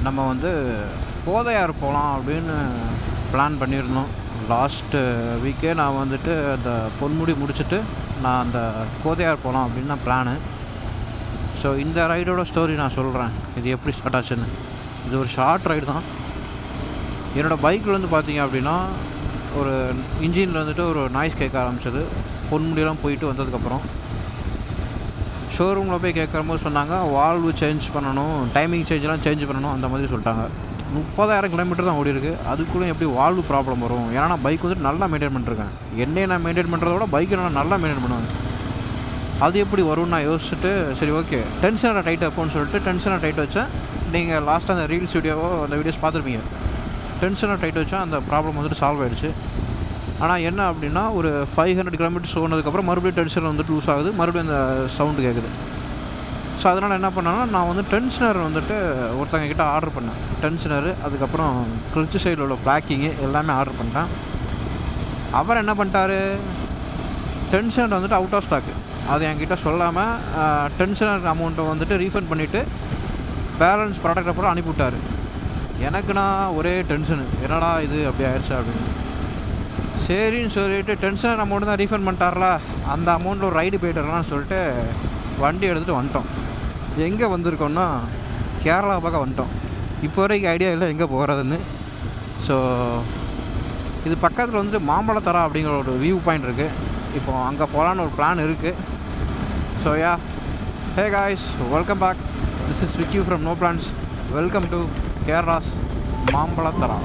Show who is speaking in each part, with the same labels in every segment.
Speaker 1: நம்ம வந்து கோதையார் போகலாம் அப்படின்னு பிளான் பண்ணியிருந்தோம். லாஸ்ட்டு வீக்கே நான் வந்துட்டு அந்த பொன்முடி முடிச்சுட்டு நான் அந்த கோதையார் போகலாம் அப்படின்னு தான் பிளானு. ஸோ இந்த ரைடோட ஸ்டோரி நான் சொல்கிறேன், இது எப்படி ஸ்டார்ட் ஆச்சுன்னு. இது ஒரு ஷார்ட் ரைடு தான். என்னோடய பைக்கில் வந்து பார்த்தீங்க அப்படின்னா ஒரு இன்ஜினில் வந்துட்டு ஒரு நாய்ஸ் கேட்க ஆரம்பிச்சது. பொன்முடியெல்லாம் போயிட்டு வந்ததுக்கப்புறம் ஷோரூமில் போய் கேட்குறம்போது சொன்னாங்க வால்வு சேஞ்ச் பண்ணணும், டைமிங் சேஞ்செலாம் சேஞ்ச் பண்ணணும், அந்த மாதிரி சொல்லிட்டாங்க. 30,000 கிலோமீட்டர் தான் ஓடி இருக்குது, அதுக்குள்ளே எப்படி வால்வு ப்ராப்ளம் வரும்? ஏன்னா நான் பைக் வந்துட்டு நல்லா மெயின்டைன் பண்ணிருக்கேன். என்னையை நான் மெயின்டைன் பண்ணுறத விட பைக்கை நான் நல்லா மெயின்டைன் பண்ணுவேன். அது எப்படி வரும்னு நான் யோசிச்சுட்டு சரி ஓகே டென்ஷனை டைட் வைப்போன்னு சொல்லிட்டு டென்ஷனை டைட் வச்சேன். நீங்கள் லாஸ்ட்டாக அந்த ரீல்ஸ் வீடியோவோ அந்த வீடியோஸ் பார்த்துருப்பீங்க. டென்ஷனை டைட் வச்சா அந்த ப்ராப்ளம் வந்துட்டு சால்வ் ஆகிடுச்சு. ஆனால் என்ன அப்படின்னா ஒரு 500 கிலோமீட்டர்ஸ் ஓனதுக்கப்புறம் மறுபடியும் டென்ஷனர் வந்துட்டு லூஸ் ஆகுது, மறுபடியும் அந்த சவுண்டு கேட்குது. ஸோ அதனால் என்ன பண்ணேன்னா நான் வந்து டென்ஷனர் வந்துட்டு ஒருத்தங்க கிட்டே ஆர்டர் பண்ணேன். டென்ஷனரு, அதுக்கப்புறம் கிளச்சு சைடில் உள்ள பிளாக்கிங்கு எல்லாமே ஆர்டர் பண்ணிட்டேன். அவர் என்ன பண்ணிட்டாரு, டென்ஷனர் வந்துட்டு அவுட் ஆஃப் ஸ்டாக்கு, அது என்கிட்ட சொல்லாமல் டென்ஷனர் அமௌண்ட்டை வந்துட்டு ரீஃபண்ட் பண்ணிவிட்டு பேலன்ஸ் ப்ராடக்ட் அப்புறம் அனுப்பிவிட்டார். எனக்குன்னா ஒரே டென்ஷனு, என்னடா இது அப்படி ஆயிடுச்சு அப்படின்னு. சரின்னு சொல்லிட்டு டென்ஷனர் அமௌண்ட்டு தான் ரீஃபண்ட் பண்ணிட்டார்ல, அந்த அமௌண்ட்டில் ஒரு ரைடு போய்ட்டுலான்னு சொல்லிட்டு வண்டி எடுத்துகிட்டு வந்துட்டோம். எங்கே வந்திருக்கோன்னா கேரளா பக்கம் வந்துட்டோம். இப்போ வரைக்கும் ஐடியா இல்லை எங்கே போகிறதுன்னு. ஸோ இது பக்கத்தில் வந்துட்டு மாம்பழத்தரா அப்படிங்கிற ஒரு வியூ பாயிண்ட் இருக்குது. இப்போ அங்கே போகலான்னு ஒரு பிளான் இருக்குது. So ya, hey guys, welcome back. This is விக்யூ from no plans. Welcome to Kerala's Mambazhathara.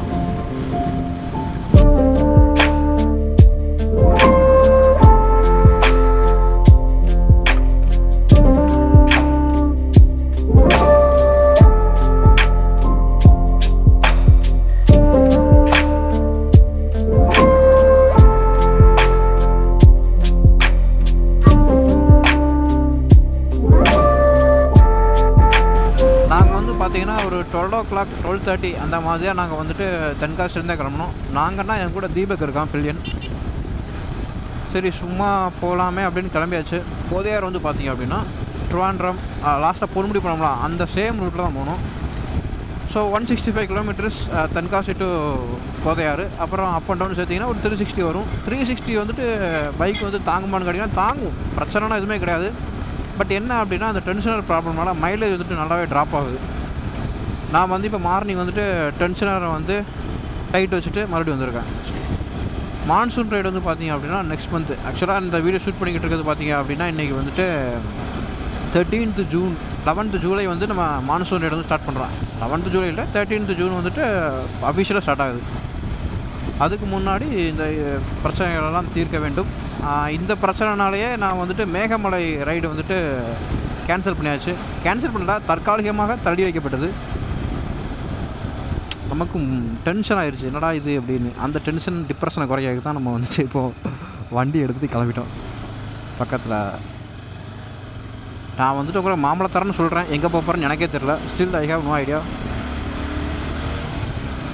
Speaker 1: பார்த்தீங்கன்னா ஒரு 12 o'clock 12:30 அந்த மாதிரியாக நாங்கள் வந்துட்டு தென்காசிலேருந்தே கிளம்பணும். நாங்கன்னா என் கூட தீபக் இருக்கான், பில்லியன். சரி சும்மா போகலாமே அப்படின்னு கிளம்பியாச்சு. கோதையார் வந்து பார்த்தீங்க அப்படின்னா ட்ரிவாண்ட்ரம் லாஸ்ட்டாக பொன்முடி போனோம்லாம் அந்த சேம் ரூட்டில் தான் போகணும். So 165 kilometres Tenkasi to Kodayar. அப்புறம் அப் அண்ட் டவுன் சேர்த்திங்கன்னா ஒரு 360 வரும். 360 வந்துட்டு பைக் வந்து தாங்குமான்னு கேட்டிங்கன்னா தாங்கும், பிரச்சனைனா எதுவுமே கிடையாது. பட் என்ன அப்படின்னா அந்த டென்ஷனர் ப்ராப்ளம்னால மைலேஜ் வந்துட்டு நல்லாவே ட்ராப் ஆகுது. நான் வந்து இப்போ மார்னிங் வந்துட்டு டென்ஷனரை வந்து டைட் வச்சுட்டு மறுபடியும் வந்திருக்கேன். மான்சூன் ரைடு வந்து பார்த்திங்க அப்படின்னா நெக்ஸ்ட் மந்த். ஆக்சுவலாக இந்த வீடியோ ஷூட் பண்ணிக்கிட்டு இருக்கிறது பார்த்திங்க அப்படின்னா இன்றைக்கி வந்துட்டு 13th June 11th July வந்து நம்ம மான்சூன் ரைடு வந்து ஸ்டார்ட் பண்ணுறோம். 11th July இல்லை, 13th June வந்துட்டு அஃபிஷியலாக ஸ்டார்ட் ஆகுது. அதுக்கு முன்னாடி இந்த பிரச்சனைகளெல்லாம் தீர்க்க வேண்டும். இந்த பிரச்சனைனாலேயே நான் வந்துட்டு மேகமலை ரைடு வந்துட்டு கேன்சல் பண்ணியாச்சு. கேன்சல் பண்ணல, தற்காலிகமாக தள்ளி வைக்கப்பட்டது. நமக்கு டென்ஷன் ஆயிடுச்சு, என்னடா இது அப்படின்னு. அந்த டென்ஷன் டிப்ரெஷனை குறையாக தான் நம்ம வந்துட்டு இப்போது வண்டி எடுத்துகிட்டு கிளம்பிட்டோம். பக்கத்தில் நான் வந்துட்டு கூட மாம்பழத்தரன்னு சொல்கிறேன், எங்கே போகிறேன்னு எனக்கே தெரில. Still I have no idea.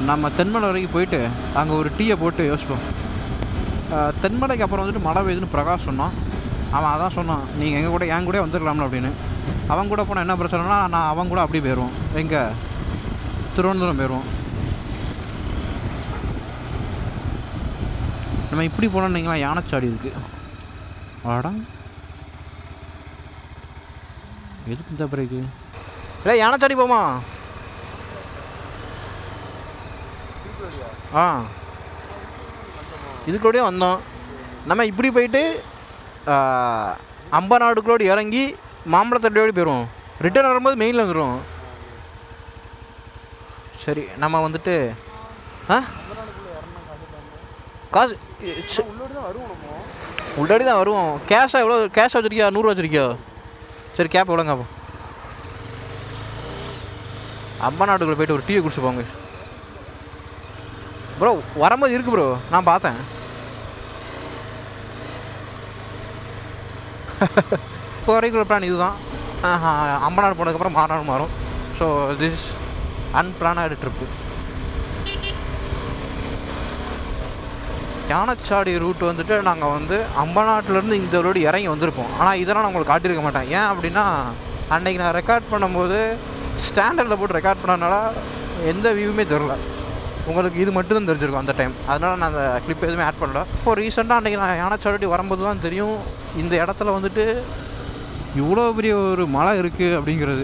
Speaker 1: நம்ம தென்மலை வரைக்கும் போயிட்டு அங்கே ஒரு டீயை போட்டு யோசிப்போம். தென்மலைக்கு அப்புறம் வந்துட்டு மழை பெய்யுதுன்னு பிரகாஷ் சொன்னான். அவன் அதான் சொன்னான், நீங்கள் எங்கள் கூட என் கூட வந்துடலாம்ல அப்படின்னு. அவன் கூட போனால் என்ன பிரச்சனைனா நான் அவன் கூட அப்படி போயிடுவோம், எங்கே திருவனந்தபுரம் போயிடுவோம். நம்ம இப்படி போனோம்னீங்களா, யானைச்சாடி இருக்குது. வாடா எதுக்கு இந்த பிரேக்கு? இல்லை யானைச்சாடி போமா? இதுக்கூடயே வந்தோம். நம்ம இப்படி போயிட்டு அம்பநாடுகளோடு இறங்கி மாம்பழத்தடியோடு போயிடுவோம். ரிட்டர்ன் வரும்போது மெயினில் வந்துடும். சரி நம்ம வந்துட்டு காசு உள்ளாடி தான் வருவோம். கேஷாக எவ்வளோ கேஷ் வச்சுருக்கியா? 100 வச்சுருக்கியா? சரி கேப் எவ்வளோங்க? அப்போ அம்பநாடுக்குள்ளே போய்ட்டு ஒரு டீயை குடிச்சு போங்க ப்ரோ. வரும்போது இருக்குது ப்ரோ, நான் பார்த்தேன். இப்போ வரைக்கும் பிளான் இதுதான். அம்பநாடு போனதுக்கப்புறம் மாறனாடு மாறும். So this unplanned trip. யானைச்சாடி ரூட் வந்துட்டு நாங்கள் வந்து அம்பநாட்டிலேருந்து இந்த ரோடு இறங்கி வந்திருப்போம். ஆனால் இதெல்லாம் நான் உங்களுக்கு காட்டியிருக்க மாட்டேன். ஏன் அப்படின்னா அன்றைக்கி நான் ரெக்கார்ட் பண்ணும்போது ஸ்டாண்டர்டில் போட்டு ரெக்கார்ட் பண்ணனால எந்த வியூவுமே தெரில. உங்களுக்கு இது மட்டும் தான் தெரிஞ்சிருக்கும் அந்த டைம். அதனால் நான் அந்த கிளிப் எதுவுமே ஆட் பண்ணல. இப்போது ரீசெண்டாக அன்றைக்கி நான் யானைச்சாவடி வரும்போது தான் தெரியும் இந்த இடத்துல வந்துட்டு இவ்வளோ பெரிய ஒரு மலை இருக்குது அப்படிங்கிறது.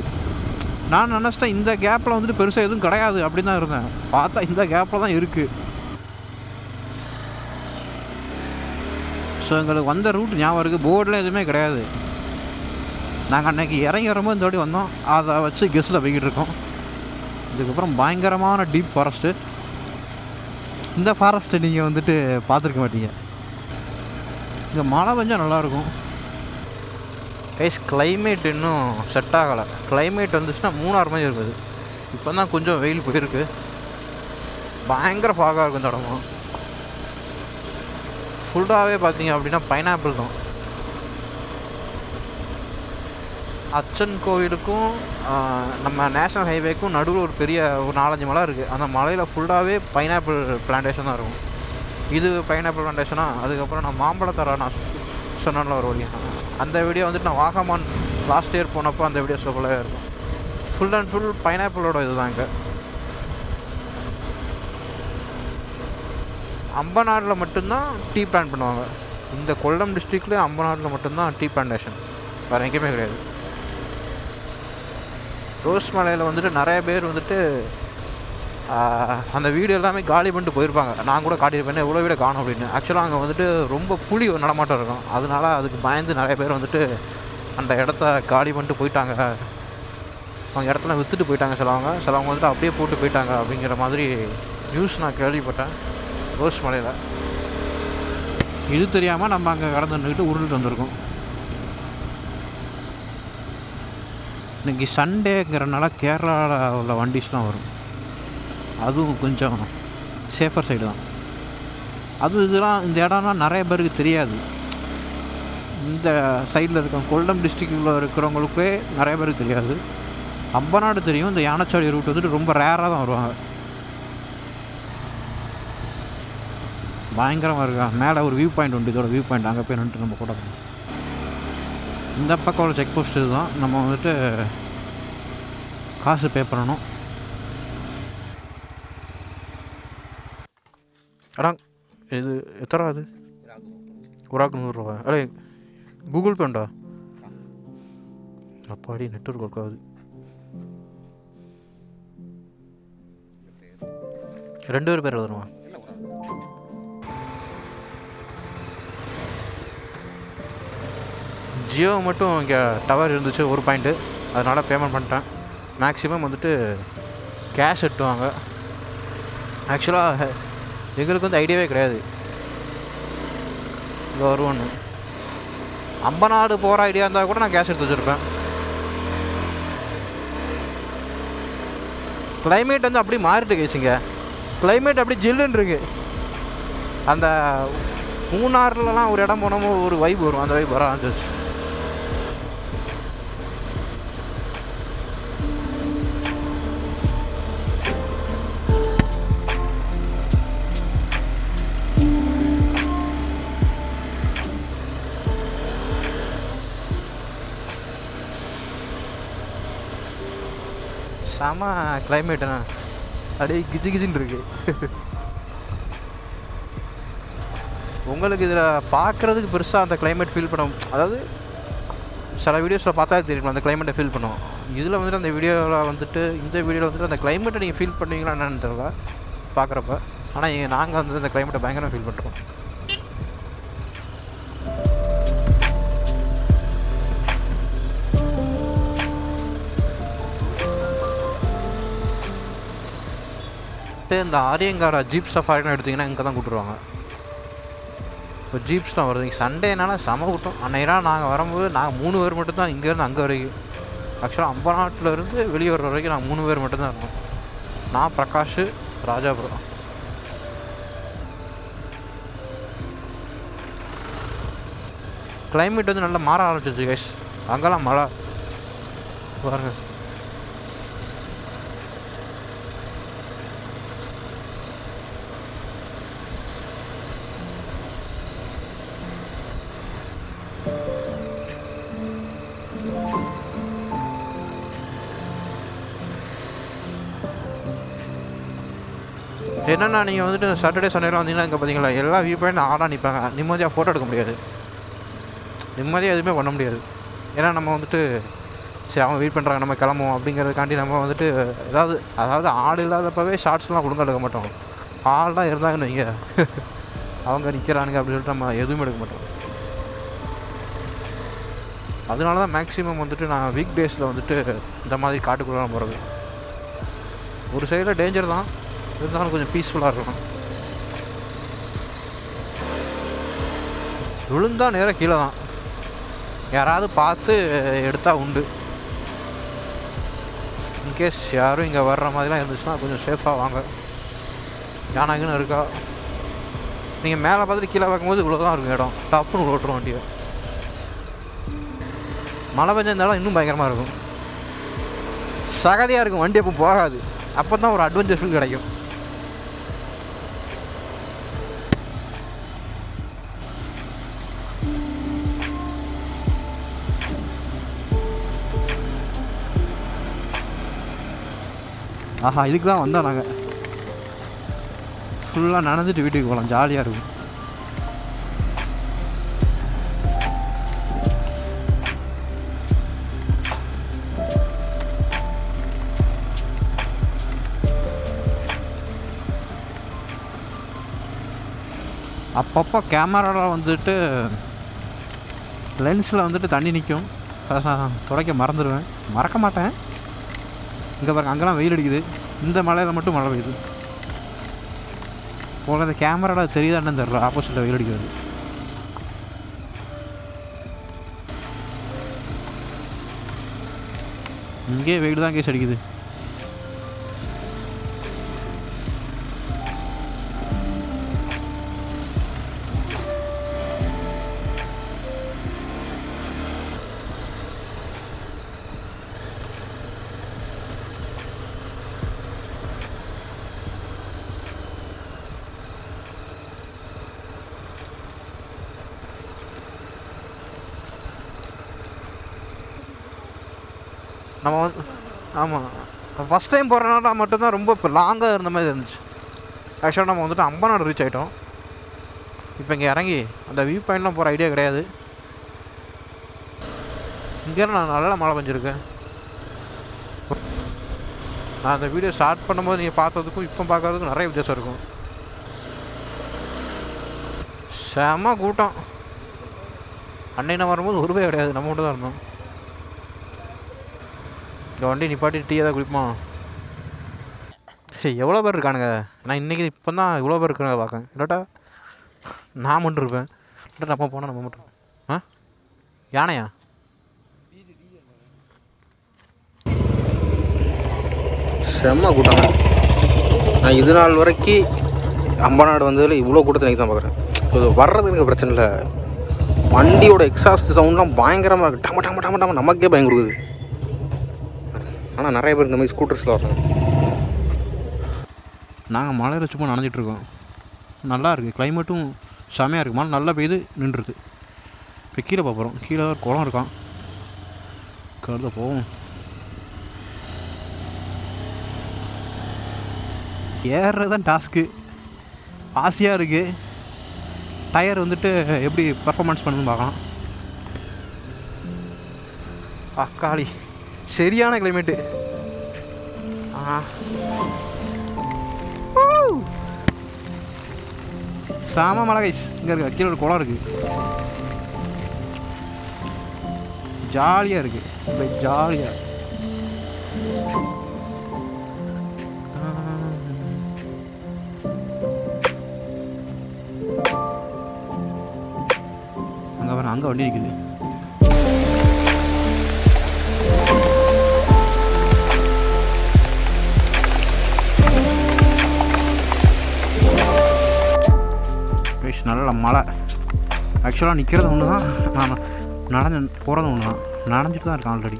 Speaker 1: நான் நினச்சிட்டேன் இந்த கேப்பில் வந்துட்டு பெருசாக எதுவும் கிடையாது அப்படின்னு தான் இருந்தேன். பார்த்தா இந்த கேப்பில் தான் இருக்குது. ஸோ எங்களுக்கு வந்த ரூட் ஞாபகம் இருக்குது, போர்டில் எதுவுமே கிடையாது. நாங்கள் அன்றைக்கி இறங்கி வரும்போது இந்த வாட்டி வந்தோம், அதை வச்சு கெஸ்ட்டில் போய்கிட்டு இருக்கோம். இதுக்கப்புறம் பயங்கரமான டீப் ஃபாரஸ்ட்டு. இந்த ஃபாரஸ்ட்டை நீங்கள் வந்துட்டு பார்த்துருக்க மாட்டீங்க. இங்கே மழை பெஞ்சால் நல்லாயிருக்கும். கைஸ் கிளைமேட் இன்னும் செட் ஆகலை. கிளைமேட் வந்துச்சுன்னா மூணாறு மாதிரி இருக்குது. இப்போ தான் கொஞ்சம் வெயில் போயிருக்கு. பயங்கர ஃபாகாக இருக்கும் இந்த இடமும். ஃபுல்லாகவே பார்த்தீங்க அப்படின்னா பைனாப்பிள் தான். அச்சன் கோவிலுக்கும் நம்ம நேஷ்னல் ஹைவேக்கும் நடுவில் ஒரு பெரிய ஒரு 4-5 மலை இருக்குது. அந்த மலையில் ஃபுல்லாகவே பைனாப்பிள் பிளான்டேஷன் தான் இருக்கும். இது பைனாப்பிள் பிளான்டேஷனாக. அதுக்கப்புறம் நான் மாம்பழத்தர நான் சொன்னால ஒரு வழி, அந்த வீடியோ வந்துட்டு நான் வாகமான் லாஸ்ட் இயர் போனப்போ அந்த வீடியோஸில் ஃபுல்லாகவே இருக்கும். ஃபுல் அண்ட் ஃபுல் பைனாப்பிளோட இது தாங்க. அம்பநாடில் மட்டும்தான் டீ பிளான் பண்ணுவாங்க. இந்த கொல்லம் டிஸ்ட்ரிக்ட்லேயே அம்பநாடில் மட்டும்தான் டீ பிளான்டேஷன், வேறு எங்கேயுமே கிடையாது. ரோஸ் மலையில் வந்துட்டு நிறைய பேர் வந்துட்டு அந்த வீடு எல்லாமே காலி பண்ணிட்டு போயிருப்பாங்க. நான் கூட காட்டியிருப்பேன் எவ்வளோ வீடை காணும் அப்படின்னு. ஆக்சுவலாக அங்கே வந்துட்டு ரொம்ப புலி நடமாட்டம் இருக்கும். அதனால அதுக்கு பயந்து நிறைய பேர் வந்துட்டு அந்த இடத்த காலி பண்ணிட்டு போயிட்டாங்க. அவங்க இடத்துல விற்றுட்டு போயிட்டாங்க. சிலவங்க வந்துட்டு அப்படியே போட்டு போயிட்டாங்க அப்படிங்கிற மாதிரி நியூஸ் நான் கேள்விப்பட்டேன் ரோஸ் மலையில். இது தெரியாமல் நம்ம அங்கே கடந்துட்டு உருண்டுட்டு வந்திருக்கோம். இன்றைக்கி சண்டேங்கிறனால கேரளாவில் உள்ள வண்டிஸ்லாம் வரும். அதுவும் கொஞ்சம் சேஃபர் சைடு தான். அதுவும் இதெல்லாம் இந்த இடம்லாம் நிறைய பேருக்கு தெரியாது. இந்த சைடில் இருக்க கொல்லம் டிஸ்ட்ரிக்டில் இருக்கிறவங்களுக்கே நிறைய பேருக்கு தெரியாது. அம்பநாடு தெரியும். இந்த யானைச்சாவடி ரூட் வந்துட்டு ரொம்ப ரேராக தான் வருவாங்க. பயங்கரமாக இருக்கா. மேலே ஒரு வியூ பாயிண்ட் உண்டு. இதோட வியூ பாயிண்ட் அங்கே போய் நின்றுட்டு நம்ம கூட போகணும். இந்த பக்கம் உள்ள செக் போஸ்ட் இதுதான். நம்ம வந்துட்டு காசு பே பண்ணணும். அடா இது எத்தனை அது? ஒரு 100 அடே கூகுள் பே உண்டா? அப்பாடி நெட்வொர்க் ஒர்க் ஆகுது. 2 பேர் எழுதுருமா? ஜியோ மட்டும் இங்கே டவர் இருந்துச்சு ஒரு பாயிண்ட்டு, அதனால் பேமெண்ட் பண்ணிட்டேன். மேக்ஸிமம் வந்துட்டு கேஷ் எட்டுவாங்க. ஆக்சுவலாக எங்களுக்கு வந்து ஐடியாவே கிடையாது இங்கே வருவோன்னு. அம்பநாடு போகிற ஐடியா இருந்தால் கூட நான் கேஷ் எடுத்து வச்சுருப்பேன். கிளைமேட் வந்து அப்படி மாறிட்டு கேசிங்க. கிளைமேட் அப்படி ஜில்லுன்னு இருக்கு. அந்த மூணாறுலலாம் ஒரு இடம் போனோமோ ஒரு வைப் வரும், அந்த வைப் வர ஆரம்பிச்சிச்சு. செம கிளைமேட்டுண்ணா, அப்படியே கிஜி கிஜின்னு இருக்கு. உங்களுக்கு இதில் பார்க்குறதுக்கு பெருசாக அந்த கிளைமேட் ஃபீல் பண்ண, அதாவது சில வீடியோஸில் பார்த்தா தெரியும் அந்த கிளைமேட்டை ஃபீல் பண்ணுவோம். இதில் வந்துட்டு அந்த வீடியோவில் வந்துட்டு இந்த வீடியோவில் வந்துட்டு அந்த கிளைமேட்டை நீங்கள் ஃபீல் பண்ணுவீங்களா என்னன்னு தெரியல பார்க்குறப்ப. ஆனால் நாங்கள் வந்து அந்த கிளைமேட்டை பயங்கரமாக ஃபீல் பண்ணுறோம். இந்த ஆரியங்காரா ஜீப் சஃபாரிலாம் எடுத்திங்கன்னா இங்கே தான் கூப்பிட்டுருவாங்க. இப்போ ஜீப்ஸ்லாம் வருது. இன்றைக்கி சண்டேனால செம கூட்டம். அன்னைக்கெல்லாம் நாங்கள் வரும்போது நாங்கள் 3 பேர் மட்டும்தான் இங்கேருந்து அங்கே வரைக்கும். ஆக்சுவலாக அம்பநாட்டிலேருந்து வெளியே வர வரைக்கும் நாங்கள் 3 பேர் மட்டும்தான் இருந்தோம். நான், பிரகாஷ், ராஜாபுரம். கிளைமேட் வந்து நல்லா மாற ஆரம்பிச்சிருச்சு கைஸ். அங்கெல்லாம் மழை பாருங்க. என்னென்னா நீங்கள் வந்துட்டு சாட்டர்டே சண்டேலாம் வந்தீங்கன்னா இங்கே பார்த்தீங்களா எல்லா வியூ பாயிண்ட் ஆடாக நிற்பாங்க. நிம்மதியாக ஃபோட்டோ எடுக்க முடியாது, நிம்மதியாக எதுவுமே பண்ண முடியாது. ஏன்னா நம்ம வந்துட்டு சரி அவங்க வெயிட் பண்ணுறாங்க நம்ம கிளம்புவோம் அப்படிங்கிறதுக்காண்டி நம்ம வந்துட்டு அதாவது ஆள் இல்லாதப்பவே ஷார்ட்ஸ்லாம் ஒழுங்காக எடுக்க மாட்டோம். ஆள்லாம் இருந்தாங்கன்னு வைங்க அவங்க நிற்கிறானுங்க அப்படின்னு சொல்லிட்டு நம்ம எதுவுமே எடுக்க மாட்டோம். அதனால தான் மேக்ஸிமம் வந்துட்டு நான் வீக் டேஸில் வந்துட்டு இந்த மாதிரி காட்டுக்குள்ளே போகிறது. ஒரு சைடில் டேஞ்சர் தான், இருந்தாலும் கொஞ்சம் பீஸ்ஃபுல்லாக இருக்கணும். விழுந்தா நேராக கீழே தான், யாராவது பார்த்து எடுத்தால் உண்டு. இன்கேஸ் யாரும் இங்கே வர்ற மாதிரிலாம் இருந்துச்சுன்னா கொஞ்சம் சேஃபாக வாங்க. யானைக்குன்னு இருக்கா, நீங்கள் மேலே பார்த்துட்டு கீழே பார்க்கும்போது இவ்வளோ தான் இருக்கும் இடம், டப்புன்னு விட்டுரும் வண்டியை. மழை பெஞ்சிருந்தாலும் இன்னும் பயங்கரமாக இருக்கும், சகதியாக இருக்கும், வண்டி அப்போ போகாது. அப்போ தான் ஒரு அட்வென்ச்சர் ஃபீல் கிடைக்கும். ஆஹா, இதுக்கு தான் வந்தோம் நாங்கள். ஃபுல்லாக நனைஞ்சிட்டு வீட்டுக்கு போகலாம், ஜாலியாக இருக்கும். அப்பப்போ கேமராவில் வந்துட்டு லென்ஸில் வந்துட்டு தண்ணி நிற்கும், அதெல்லாம் துடைக்க மறந்துடுவேன், மறக்க மாட்டேன். இங்கே பாருங்க, அங்கெல்லாம் வெயில் அடிக்குது, இந்த மலையில் மட்டும் மழை பெய்யுது போல. இந்த கேமராவில் தெரியுதா என்னன்னு தெரில, ஆப்போசிட்டில் வெயில் அடிக்கிறது. இங்கே வெயில் தான் கேஸ் அடிக்குது. நம்ம ஆமாம், ஃபஸ்ட் டைம் போகிறனால மட்டும்தான் ரொம்ப இப்போ லாங்காக இருந்த மாதிரி இருந்துச்சு. ஆக்சுவலாக நம்ம வந்துட்டு அம்பநாடு ரீச் ஆகிட்டோம். இப்போ இங்கே இறங்கி அந்த வியூ பாயிண்ட்லாம் போகிற ஐடியா கிடையாது. இங்கே நான் நல்லா மழை பெஞ்சிருக்கேன். நான் அந்த வீடியோ ஸ்டார்ட் பண்ணும்போது நீங்கள் பார்த்ததுக்கும் இப்போ பார்க்கறதுக்கும் நிறைய வித்தியாசம் இருக்கும். செம கூட்டம். அன்னைக்கு நான் வரும்போது ஒரு ரூபாய் கிடையாது, நம்ம மட்டும் தான் இருந்தோம். இந்த வண்டி நிப்பாட்டி டீ ஏதாவது குடிப்போமா? சரி, எவ்வளோ பேர் இருக்கானுங்க? நான் இன்றைக்கி இப்போ தான் இவ்வளோ பேர் இருக்கிறாங்க பார்க்கேன். இல்லாட்டா நான் மட்டும் இருப்பேன், இல்லாட்டா நம்ம போனால் நம்ம மட்டும். ஆ, யானையா? செம்ம கூட்டம். நான் இது நாள் வரைக்கும் அம்பநாடு வந்ததில் இவ்வளோ கூட்டத்தை எனக்கு தான் பார்க்குறேன். இது வர்றதுக்கு எனக்கு பிரச்சனை இல்லை, வண்டியோட எக்ஸாஸ்ட் சவுண்ட்லாம் பயங்கரமாக இருக்குது. டம டம டம டம நமக்கே பயம் கொடுக்குது. ஆனால் நிறைய பேர் இந்த மாதிரி ஸ்கூட்டர்ஸில் வரோம். நாங்கள் மலையில் சும்மா நனைஞ்சிட்ருக்கோம். நல்லா இருக்குது, கிளைமேட்டும் செமையாக இருக்குது. மழை நல்லா பெய்து நின்றுது. இப்போ கீழே பார்க்குறோம், கீழே ஒரு குளம் இருக்கான், கழுத போவோம். ஏறுறது தான் டாஸ்க்கு, ஆசையாக இருக்குது. டயர் வந்துட்டு எப்படி பர்ஃபார்மன்ஸ் பண்ணுன்னு பார்க்கலாம். அக்காளி சரியான கிளைமேட்டு. சாம மழை கைஸ். இங்கே இருக்கு, கீழே ஒரு குளம் இருக்குது, ஜாலியாக இருக்குது, ஜாலியாக. அங்கே வர அங்கே வண்டி இருக்குது. நல்ல மழை. ஆக்சுவலாக நிற்கிறது ஒன்று தான், நான் நடந்து போகிறது ஒன்று தான். நனைஞ்சிட்டு தான் இருக்கேன் ஆல்ரெடி,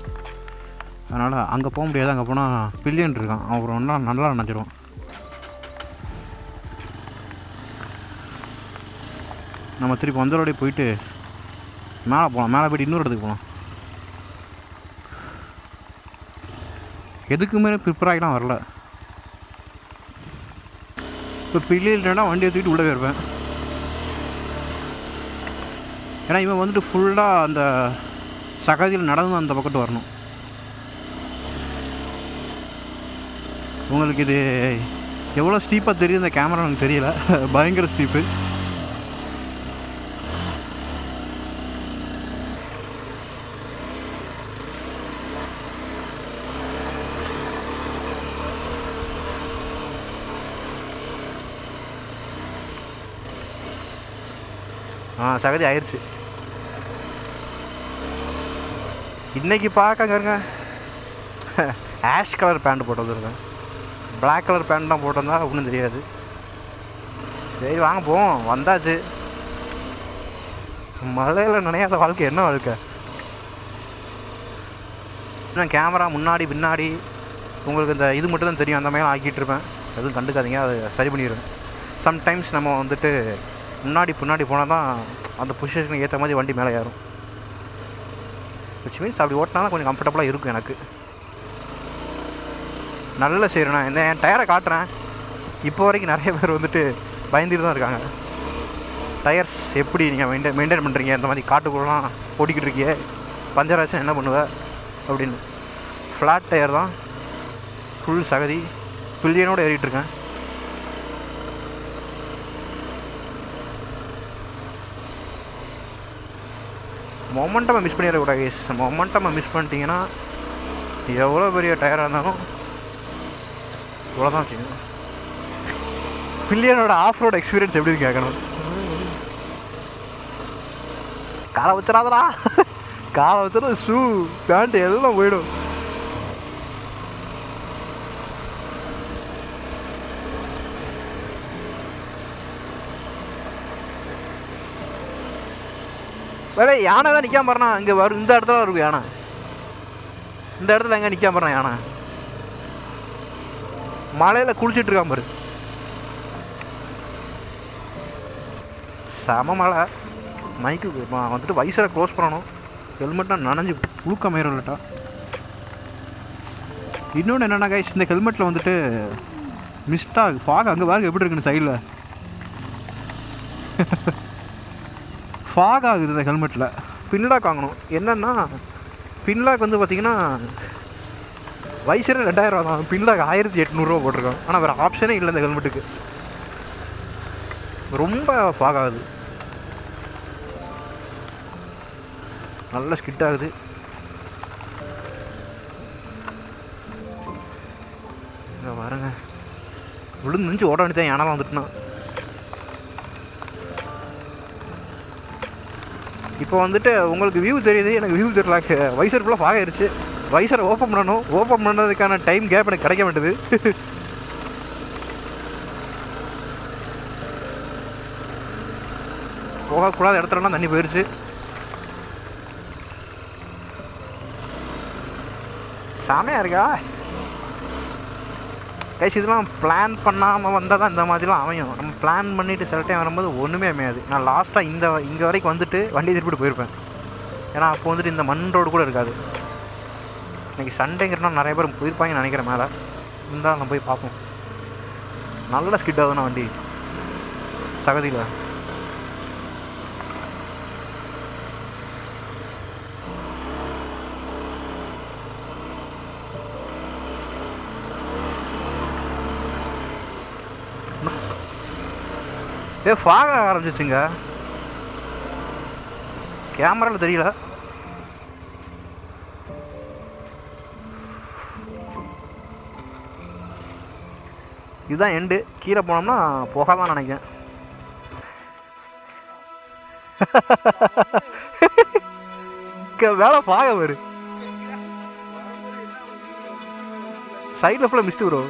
Speaker 1: அதனால் அங்கே போக முடியாது. அங்கே போனால் பில்லியன் இருக்கான், அவர் ஒன்றா நல்லா நனைஞ்சிடுவான். நம்ம திருப்பி வந்தோடய போயிட்டு மேலே போகலாம், மேலே போய்ட்டு இன்னொரு இடத்துக்கு போகலாம். எதுக்குமே ப்ரிப்பேர் ஆகிலாம் வரல. இப்போ பிள்ளைனா வண்டியை தூக்கிட்டு உள்ளே போயிருப்பேன். ஏன்னா இவன் வந்துட்டு ஃபுல்லாக அந்த சகதியில் நடந்து அந்த பக்கத்து வரணும். உங்களுக்கு இது எவ்வளோ ஸ்டீப்பாக தெரியுது இந்த கேமரா எனக்கு தெரியல. பயங்கர ஸ்டீப்பு. சகதி ஆயிடுச்சு. இன்றைக்கி பார்க்கங்க ஆஷ் கலர் பேண்ட் போட்டு வந்துருக்கேன். பிளாக் கலர் பேண்ட்லாம் போட்டிருந்தா ஒன்றும் தெரியாது. சரி வாங்க போவோம். வந்தாச்சு. மழையில் நினையாத வாழ்க்கை என்ன வாழ்க்கை. இன்னும் கேமரா முன்னாடி பின்னாடி உங்களுக்கு இந்த இது மட்டும் தான் தெரியும். அந்த மாதிரிலாம் ஆக்கிட்டுருப்பேன். எதுவும் கண்டுக்காதீங்க, அதை சரி பண்ணிடுவேன். சம்டைம்ஸ் நம்ம வந்துட்டு முன்னாடி பின்னாடி போனால் தான் அந்த பொசிஷனுக்கு ஏற்ற மாதிரி வண்டி மேலே ஏறும். விச் மீன்ஸ் அப்படி ஓட்டினா கொஞ்சம் கம்ஃபர்டபுளாக இருக்கும் எனக்கு. நல்ல சரிண்ணா. இந்த என் டயரை காட்டுறேன். இப்போ வரைக்கும் நிறைய பேர் வந்துட்டு பயந்துட்டு தான் இருக்காங்க. டயர்ஸ் எப்படி நீங்கள் மெயின்டைன் பண்ணுறீங்க, இந்த மாதிரி காட்டுக்குள்ளலாம் ஓட்டிக்கிட்டு இருக்கீங்க, பஞ்சர் ஆச்சு என்ன பண்ணுவேன் அப்படின்னு. ஃப்ளாட் டயர் தான், ஃபுல் சகதி, பில்லியனோடு ஏறிட்டுருக்கேன். மொமெண்டமை மிஸ் பண்ணிடக்கூடாது கைஸ். மொமெண்டமை மிஸ் பண்ணிட்டீங்கன்னா எவ்வளோ பெரிய டயராக இருந்தாலும் இவ்வளோதான் செய்யணும். பில்லியனோட ஆஃப் ரோட் எக்ஸ்பீரியன்ஸ் எப்படின்னு கேட்கணும். காலை வச்சிடாதடா. காலை வச்சுனா ஷூ பேண்ட் எல்லாம் போயிடும். வேற யானை தான் நிற்காம பாருண்ணா. இங்கே வரும் இந்த இடத்துல இருக்கும் யானை. இந்த இடத்துல எங்கே நிற்காம பாருண்ணா யானை. மலையில் குளிச்சுட்டு இருக்காம பாரு. செம மழை. மைக்கு வந்துட்டு வைசரை க்ளோஸ் பண்ணணும். ஹெல்மெட்டாக நனைஞ்சு புழுக்கமாயிரும் இல்லட்டா. இன்னொன்று என்னென்னா கைஸ், இந்த ஹெல்மெட்டில் வந்துட்டு மிஸ்டாக ஃபாக் அங்கே பாருங்க எப்படி இருக்குன்னு சைடில் ஃபாக் ஆகுது இந்த ஹெல்மெட்டில். பின்லாக் வாங்கணும். என்னென்னா பின்லாக் வந்து பார்த்திங்கன்னா வைசரே 2000 தான், பின்லாக் 1800 போட்டிருக்காங்க. ஆனால் வேறு ஆப்ஷனே இல்லை இந்த ஹெல்மெட்டுக்கு. ரொம்ப ஃபாக் ஆகுது, நல்லா ஸ்கிட் ஆகுது. பாருங்க விழுந்து நினச்சி ஓட வேண்டியதான் யானெல்லாம் வந்துட்டுனா. இப்போ வந்துட்டு உங்களுக்கு வியூ தெரியுது, எனக்கு வியூ தெரியல. வைசர் ஃபுல்லாக ஃபாக் ஆயிடுச்சு. வைசரை ஓப்பன் பண்ணணும். ஓப்பன் பண்ணுறதுக்கான டைம் கேப் எனக்கு கிடைக்க மாட்டுது. போகக்கூடாத இடத்துலலாம் தண்ணி போயிடுச்சு. செமையாக இருக்கா கைஸ். இதெல்லாம் பிளான் பண்ணாமல் வந்தால் தான் இந்த மாதிரிலாம் அமையும். நம்ம பிளான் பண்ணிவிட்டு சில டைம் வரும்போது ஒன்றுமே அமையாது. நான் லாஸ்ட்டாக இங்கே வரைக்கும் வந்துட்டு வண்டியை திருப்பிட்டு போயிருப்பேன். ஏன்னா அப்போ வந்துட்டு இந்த மண் ரோடு கூட இருக்காது. இன்றைக்கி சண்டேங்கிறனா நிறைய பேர் போயிருப்பாங்கன்னு நினைக்கிறேன். மேலே இருந்தால் நம்ம போய் பார்ப்போம். நல்லா ஸ்கிட் ஆகுதுண்ணா வண்டி சகதியில். ஃபாக ஆரம்பிச்சிச்சுங்க. கேமராவில் தெரியல. இதுதான் எண்டு. கீழே போனோம்னா போகாதான் நினைக்கிறேன். வேலை ஃபாக வரு சைடில் ஃபுல்லாக மிஸ்ட்டு ப்ரோ.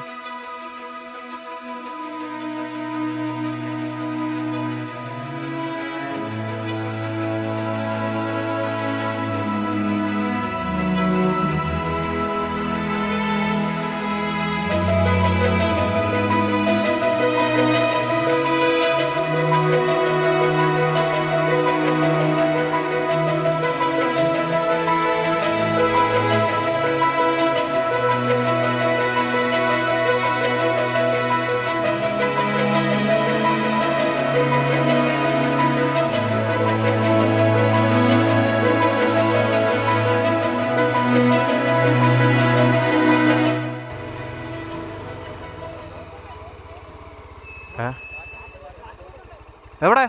Speaker 1: எവിടെ